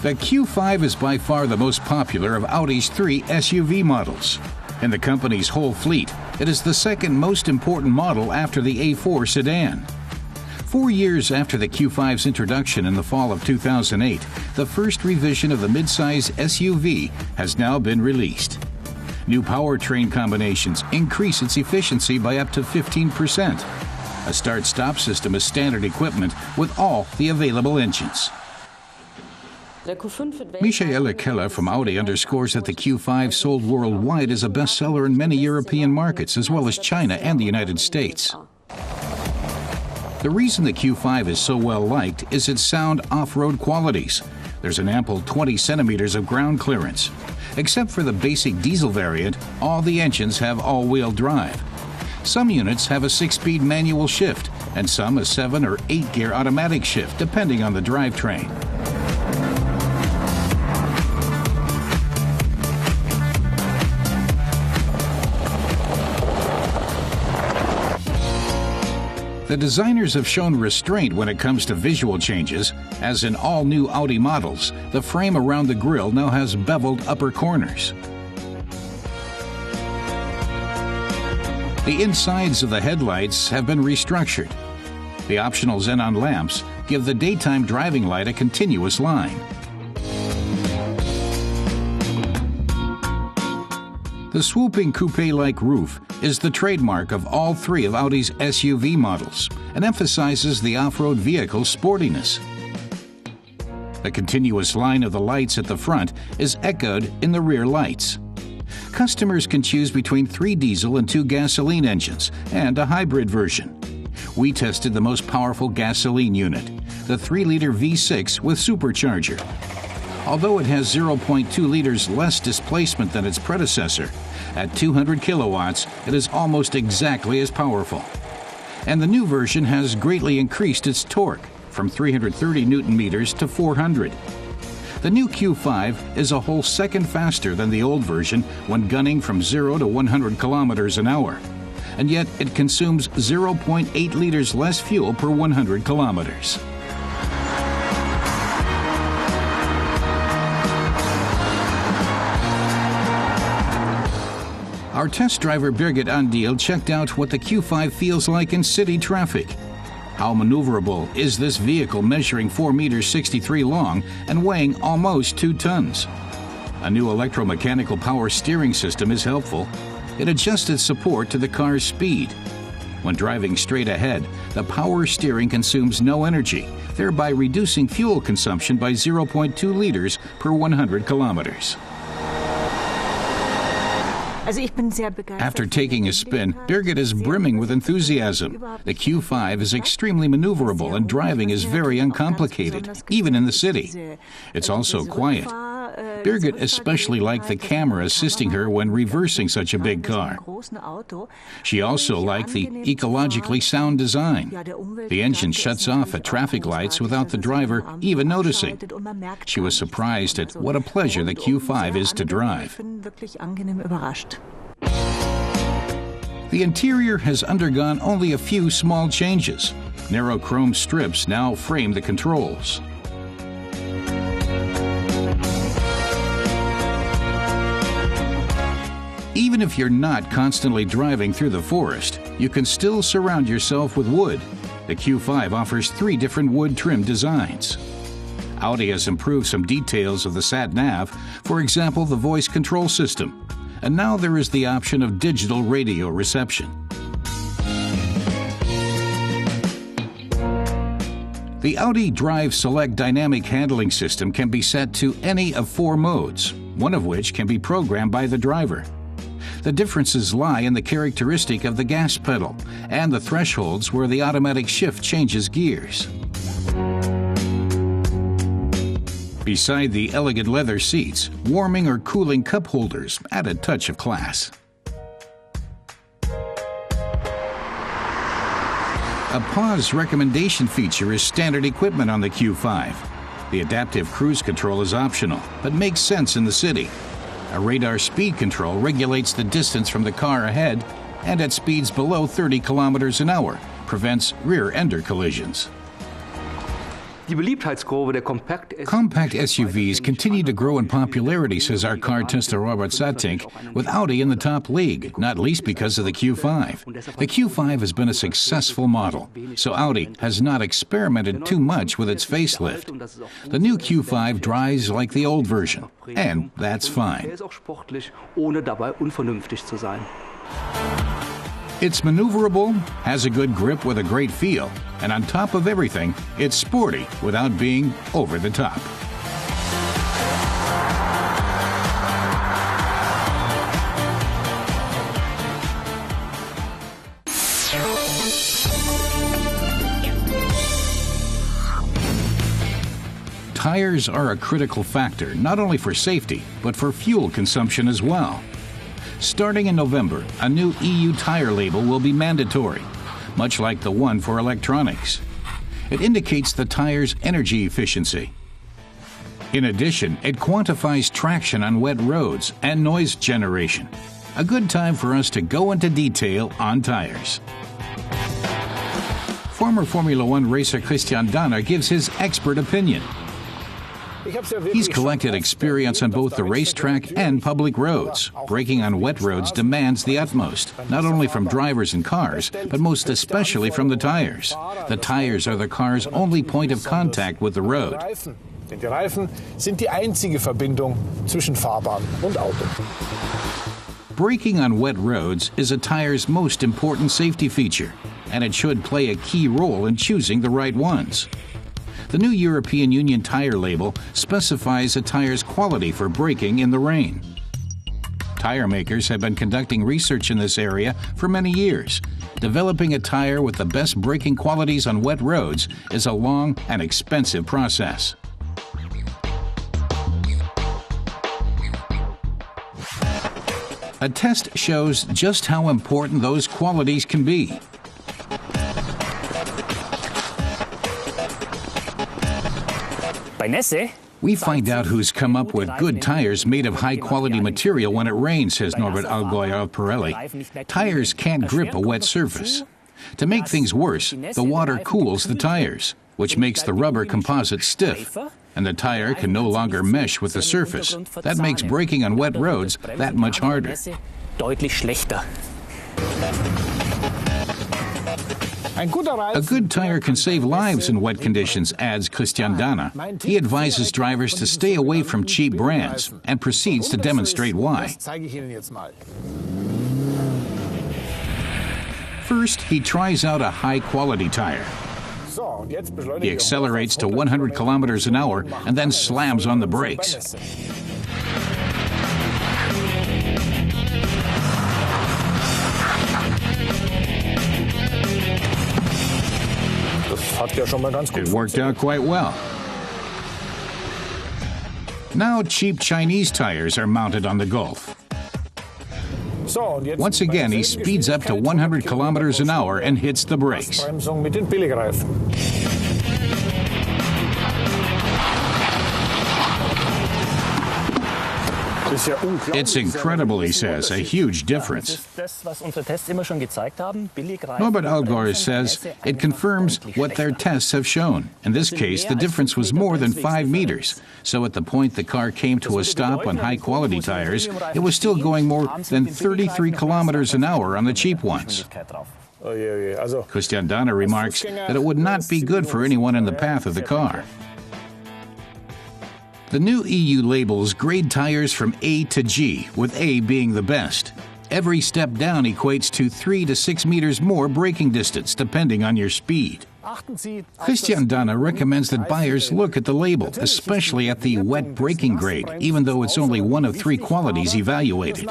The Q5 is by far the most popular of Audi's 3 SUV models. In the company's whole fleet, it is the second most important model after the A4 sedan. 4 years after the Q5's introduction in the fall of 2008, the first revision of the midsize SUV has now been released. New powertrain combinations increase its efficiency by up to 15%. A start-stop system is standard equipment with all the available engines. Michaela Keller from Audi underscores that the Q5 sold worldwide as a bestseller in many European markets, as well as China and the United States. The reason the Q5 is so well liked is its sound off-road qualities. There's an ample 20 centimeters of ground clearance. Except for the basic diesel variant, all the engines have all-wheel drive. Some units have a 6-speed manual shift, and some a 7- or 8-gear automatic shift, depending on the drivetrain. The designers have shown restraint when it comes to visual changes, as in all new Audi models, the frame around the grille now has beveled upper corners. The insides of the headlights have been restructured. The optional xenon lamps give the daytime driving light a continuous line. The swooping coupe-like roof is the trademark of all 3 of Audi's SUV models and emphasizes the off-road vehicle's sportiness. The continuous line of the lights at the front is echoed in the rear lights. Customers can choose between 3 diesel and 2 gasoline engines and a hybrid version. We tested the most powerful gasoline unit, the 3-liter V6 with supercharger. Although it has 0.2 liters less displacement than its predecessor, at 200 kilowatts, it is almost exactly as powerful. And the new version has greatly increased its torque, from 330 Newton-meters to 400. The new Q5 is a whole second faster than the old version when gunning from 0 to 100 kilometers an hour. And yet it consumes 0.8 liters less fuel per 100 kilometers. Our test driver Birgit Andil checked out what the Q5 feels like in city traffic. How maneuverable is this vehicle measuring 4 meters 63 long and weighing almost 2 tons? A new electromechanical power steering system is helpful. It adjusts its support to the car's speed. When driving straight ahead, the power steering consumes no energy, thereby reducing fuel consumption by 0.2 liters per 100 kilometers. After taking a spin, Birgit is brimming with enthusiasm. The Q5 is extremely maneuverable and driving is very uncomplicated, even in the city. It's also quiet. Birgit especially liked the camera assisting her when reversing such a big car. She also liked the ecologically sound design. The engine shuts off at traffic lights without the driver even noticing. She was surprised at what a pleasure the Q5 is to drive. The interior has undergone only a few small changes. Narrow chrome strips now frame the controls. Even if you're not constantly driving through the forest, you can still surround yourself with wood. The Q5 offers 3 different wood trim designs. Audi has improved some details of the sat-nav, for example, the voice control system. And now there is the option of digital radio reception. The Audi Drive Select dynamic handling system can be set to any of 4 modes, one of which can be programmed by the driver. The differences lie in the characteristic of the gas pedal and the thresholds where the automatic shift changes gears. Beside the elegant leather seats, warming or cooling cup holders add a touch of class. A pause recommendation feature is standard equipment on the Q5. The adaptive cruise control is optional, but makes sense in the city. A radar speed control regulates the distance from the car ahead, and at speeds below 30 kilometers an hour, prevents rear-ender collisions. Compact SUVs continue to grow in popularity, says our car tester Robert Satink, with Audi in the top league, not least because of the Q5. The Q5 has been a successful model, so Audi has not experimented too much with its facelift. The new Q5 drives like the old version, and that's fine. It's maneuverable, has a good grip with a great feel, and on top of everything, it's sporty without being over the top. Tires are a critical factor, not only for safety, but for fuel consumption as well. Starting in November, a new EU tire label will be mandatory, much like the one for electronics. It indicates the tire's energy efficiency. In addition, it quantifies traction on wet roads and noise generation. A good time for us to go into detail on tires. Former Formula One racer Christian Danner gives his expert opinion. He's collected experience on both the racetrack and public roads. Braking on wet roads demands the utmost, not only from drivers and cars, but most especially from the tires. The tires are the car's only point of contact with the road. Denn die Reifen sind die einzige Verbindung zwischen Fahrbahn und Auto. Braking on wet roads is a tire's most important safety feature, and it should play a key role in choosing the right ones. The new European Union tire label specifies a tire's quality for braking in the rain. Tire makers have been conducting research in this area for many years. Developing a tire with the best braking qualities on wet roads is a long and expensive process. A test shows just how important those qualities can be. We find out who's come up with good tires made of high-quality material when it rains, says Norbert Allgäuer of Pirelli. Tires can't grip a wet surface. To make things worse, the water cools the tires, which makes the rubber composite stiff, and the tire can no longer mesh with the surface. That makes braking on wet roads that much harder. A good tire can save lives in wet conditions, adds Christian Danner. He advises drivers to stay away from cheap brands and proceeds to demonstrate why. First, he tries out a high-quality tire. He accelerates to 100 kilometers an hour and then slams on the brakes. It worked out quite well. Now cheap Chinese tires are mounted on the Golf. Once again, he speeds up to 100 kilometers an hour and hits the brakes. It's incredible, he says, a huge difference. Norbert Allgäuer says it confirms what their tests have shown. In this case, the difference was more than 5 meters. So at the point the car came to a stop on high-quality tires, it was still going more than 33 kilometers an hour on the cheap ones. Christian Danner remarks that it would not be good for anyone in the path of the car. The new EU labels grade tires from A to G, with A being the best. Every step down equates to 3 to 6 meters more braking distance, depending on your speed. Christian Danner recommends that buyers look at the label, especially at the wet braking grade, even though it's only one of 3 qualities evaluated.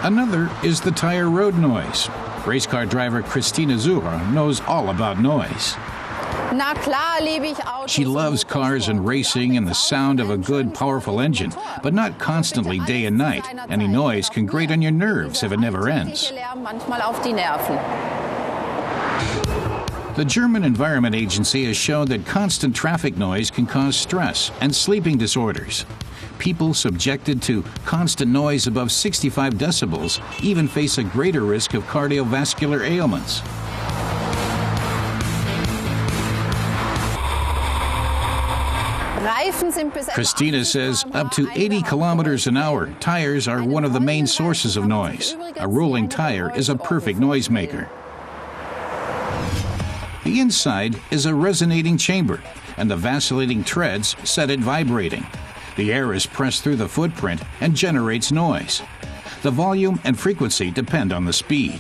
Another is the tire road noise. Race car driver Christina Zura knows all about noise. She loves cars and racing and the sound of a good, powerful engine, but not constantly day and night. Any noise can grate on your nerves if it never ends. The German Environment Agency has shown that constant traffic noise can cause stress and sleeping disorders. people subjected to constant noise above 65 decibels even face a greater risk of cardiovascular ailments. Christina says up to 80 kilometers an hour, tires are one of the main sources of noise. A rolling tire is a perfect noisemaker. The inside is a resonating chamber, and the vacillating treads set it vibrating. The air is pressed through the footprint and generates noise. The volume and frequency depend on the speed.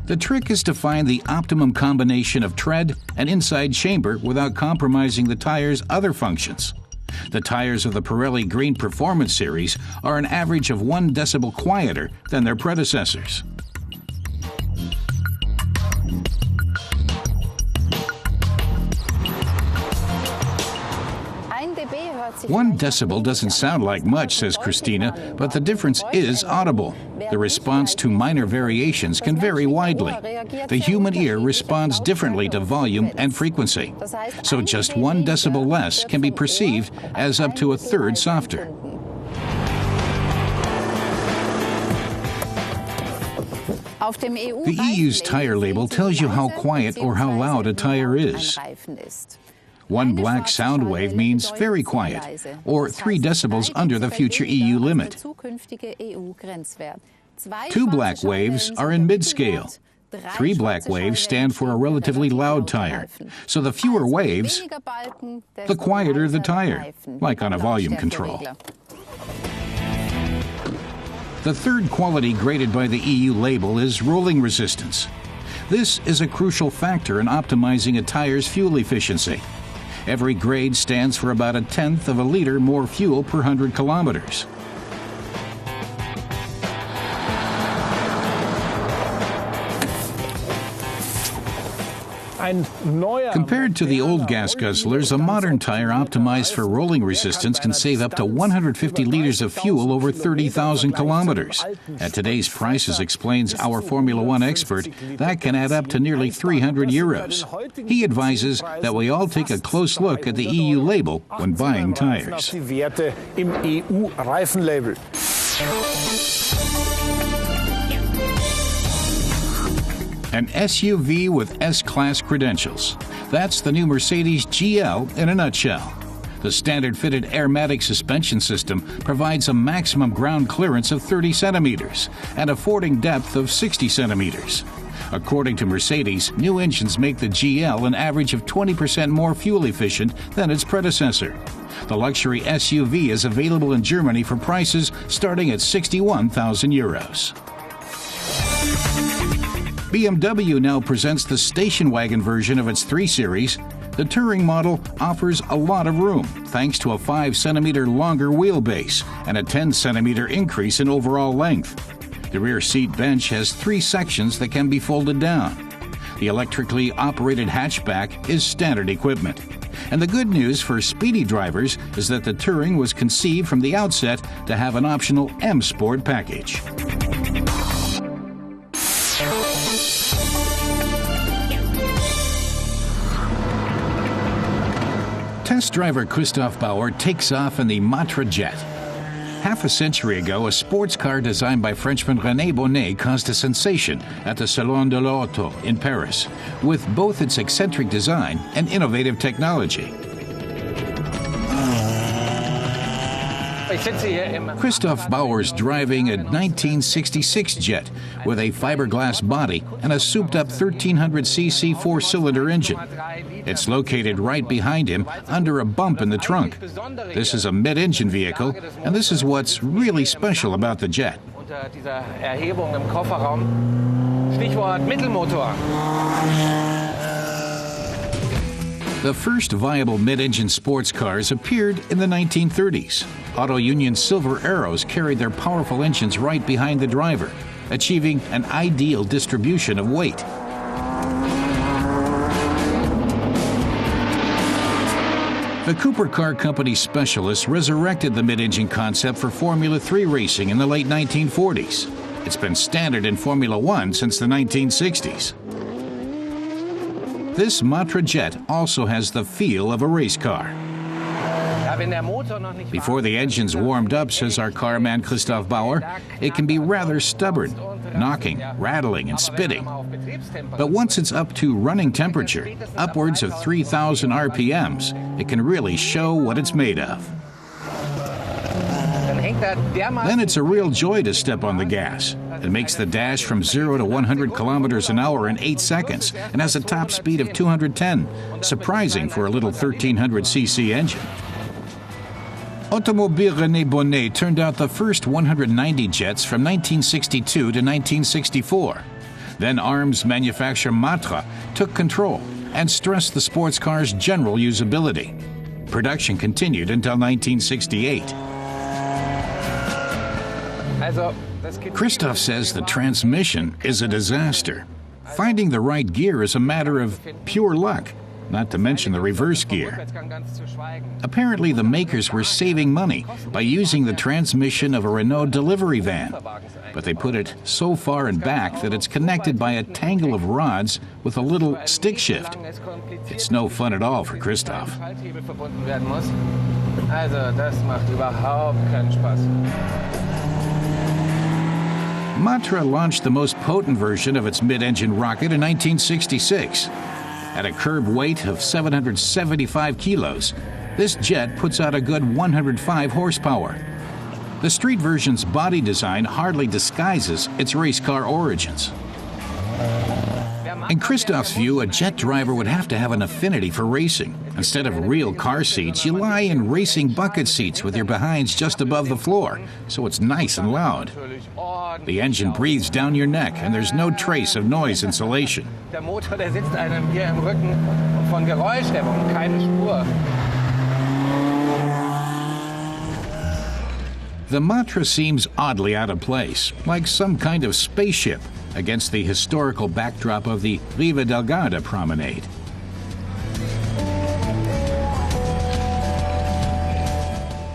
The trick is to find the optimum combination of tread and inside chamber without compromising the tire's other functions. The tires of the Pirelli Green Performance series are an average of 1 decibel quieter than their predecessors. One decibel doesn't sound like much, says Christina, but the difference is audible. The response to minor variations can vary widely. The human ear responds differently to volume and frequency, so just 1 decibel less can be perceived as up to a third softer. The EU's tire label tells you how quiet or how loud a tire is. 1 black sound wave means very quiet, or 3 decibels under the future EU limit. 2 black waves are in mid-scale. 3 black waves stand for a relatively loud tire. So the fewer waves, the quieter the tire, like on a volume control. The third quality graded by the EU label is rolling resistance. This is a crucial factor in optimizing a tire's fuel efficiency. Every grade stands for about 1/10 of a liter more fuel per 100 kilometers. Compared to the old gas guzzlers, a modern tire optimized for rolling resistance can save up to 150 liters of fuel over 30,000 kilometers. At today's prices, explains our Formula One expert, that can add up to nearly 300 euros. He advises that we all take a close look at the EU label when buying tires. An SUV with S-Class credentials. That's the new Mercedes GL in a nutshell. The standard-fitted Airmatic suspension system provides a maximum ground clearance of 30 centimeters and a fording depth of 60 centimeters. According to Mercedes, new engines make the GL an average of 20% more fuel efficient than its predecessor. The luxury SUV is available in Germany for prices starting at 61,000 euros. BMW now presents the station wagon version of its 3 Series. The Touring model offers a lot of room thanks to a 5-centimeter longer wheelbase and a 10-centimeter increase in overall length. The rear seat bench has 3 sections that can be folded down. The electrically operated hatchback is standard equipment. And the good news for speedy drivers is that the Touring was conceived from the outset to have an optional M Sport package. Test driver Christoph Bauer takes off in the Matra Jet. Half a century ago, a sports car designed by Frenchman René Bonnet caused a sensation at the Salon de l'Auto in Paris, with both its eccentric design and innovative technology. Christoph Bauer's driving a 1966 Jet with a fiberglass body and a souped-up 1300cc 4-cylinder engine. It's located right behind him under a bump in the trunk. This is a mid-engine vehicle, and this is what's really special about the Jet. The first viable mid-engine sports cars appeared in the 1930s. Auto Union's Silver Arrows carried their powerful engines right behind the driver, achieving an ideal distribution of weight. The Cooper Car Company specialists resurrected the mid-engine concept for Formula 3 racing in the late 1940s. It's been standard in Formula One since the 1960s. this Matra Jet also has the feel of a race car. Before the engine's warmed up, says our carman Christoph Bauer, it can be rather stubborn, knocking, rattling, and spitting. But once it's up to running temperature, upwards of 3,000 RPMs, it can really show what it's made of. Then it's a real joy to step on the gas. It makes the dash from 0 to 100 kilometers an hour in 8 seconds and has a top speed of 210, surprising for a little 1300cc engine. Automobile René Bonnet turned out the first 190 jets from 1962 to 1964. Then arms manufacturer Matra took control and stressed the sports car's general usability. Production continued until 1968. Christoph says the transmission is a disaster. Finding the right gear is a matter of pure luck, not to mention the reverse gear. Apparently, the makers were saving money by using the transmission of a Renault delivery van, but they put it so far in back that it's connected by a tangle of rods with a little stick shift. It's no fun at all for Christoph. Matra launched the most potent version of its mid-engine rocket in 1966. At a curb weight of 775 kilos, this jet puts out a good 105 horsepower. The street version's body design hardly disguises its race car origins. In Christoph's view, a jet driver would have to have an affinity for racing. Instead of real car seats, you lie in racing bucket seats with your behinds just above the floor, so it's nice and loud. The engine breathes down your neck, and there's no trace of noise insulation. The Matra seems oddly out of place, like some kind of spaceship, against the historical backdrop of the Riva Delgada promenade.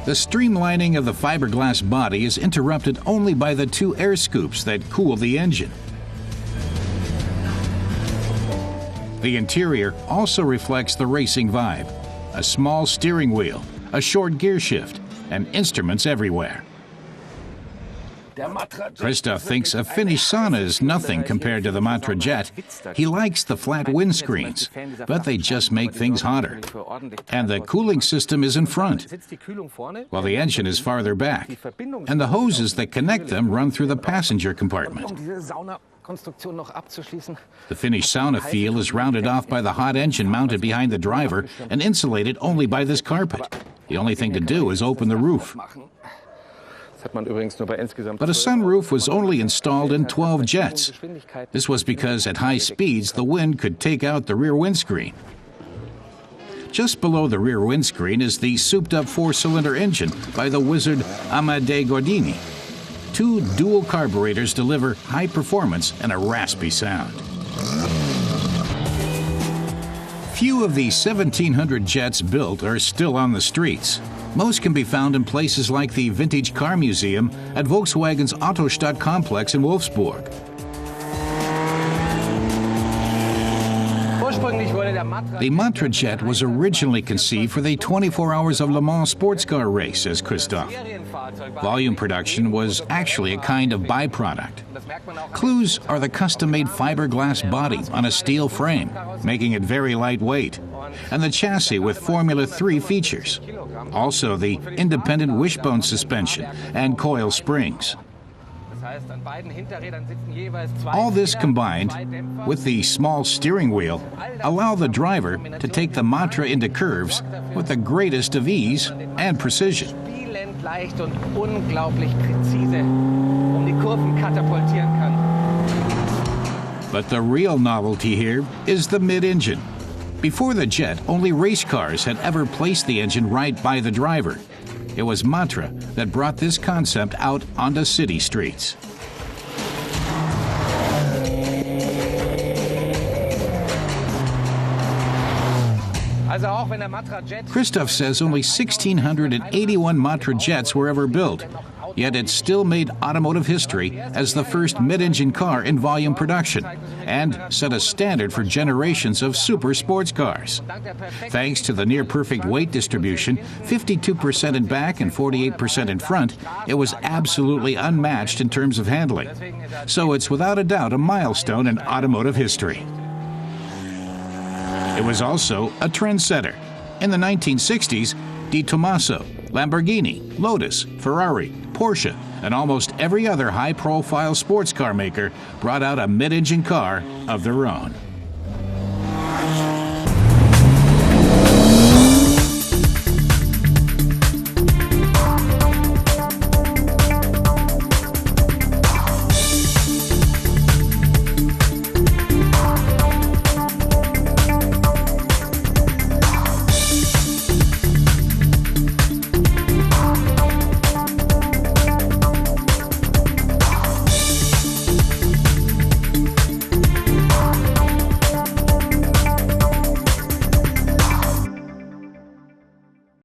The streamlining of the fiberglass body is interrupted only by the two air scoops that cool the engine. The interior also reflects the racing vibe. A small steering wheel, a short gear shift, and instruments everywhere. Christoph thinks a Finnish sauna is nothing compared to the Matra Jet. He likes the flat windscreens, but they just make things hotter. And the cooling system is in front, while the engine is farther back. And the hoses that connect them run through the passenger compartment. The Finnish sauna feel is rounded off by the hot engine mounted behind the driver and insulated only by this carpet. The only thing to do is open the roof. But a sunroof was only installed in 12 jets. This was because at high speeds the wind could take out the rear windscreen. Just below the rear windscreen is the souped-up four-cylinder engine by the wizard Amadei Gordini. Two dual carburetors deliver high performance and a raspy sound. Few of the 1,700 jets built are still on the streets. Most can be found in places like the Vintage Car Museum at Volkswagen's Autostadt complex in Wolfsburg. The Matra Jet was originally conceived for the 24 Hours of Le Mans sports car race, says Christoph. Volume production was actually a kind of byproduct. Clues are the custom-made fiberglass body on a steel frame, making it very lightweight, and the chassis with Formula 3 features. Also the independent wishbone suspension and coil springs. All this combined with the small steering wheel allow the driver to take the Matra into curves with the greatest of ease and precision. But the real novelty here is the mid-engine. Before the jet, only race cars had ever placed the engine right by the driver. It was Matra that brought this concept out onto city streets. Christoph says only 1,681 Matra jets were ever built, yet it still made automotive history as the first mid-engine car in volume production and set a standard for generations of super sports cars. Thanks to the near-perfect weight distribution, 52% in back and 48% in front, it was absolutely unmatched in terms of handling. So it's without a doubt a milestone in automotive history. It was also a trendsetter. In the 1960s, Di Tommaso, Lamborghini, Lotus, Ferrari, Porsche, and almost every other high-profile sports car maker brought out a mid-engine car of their own.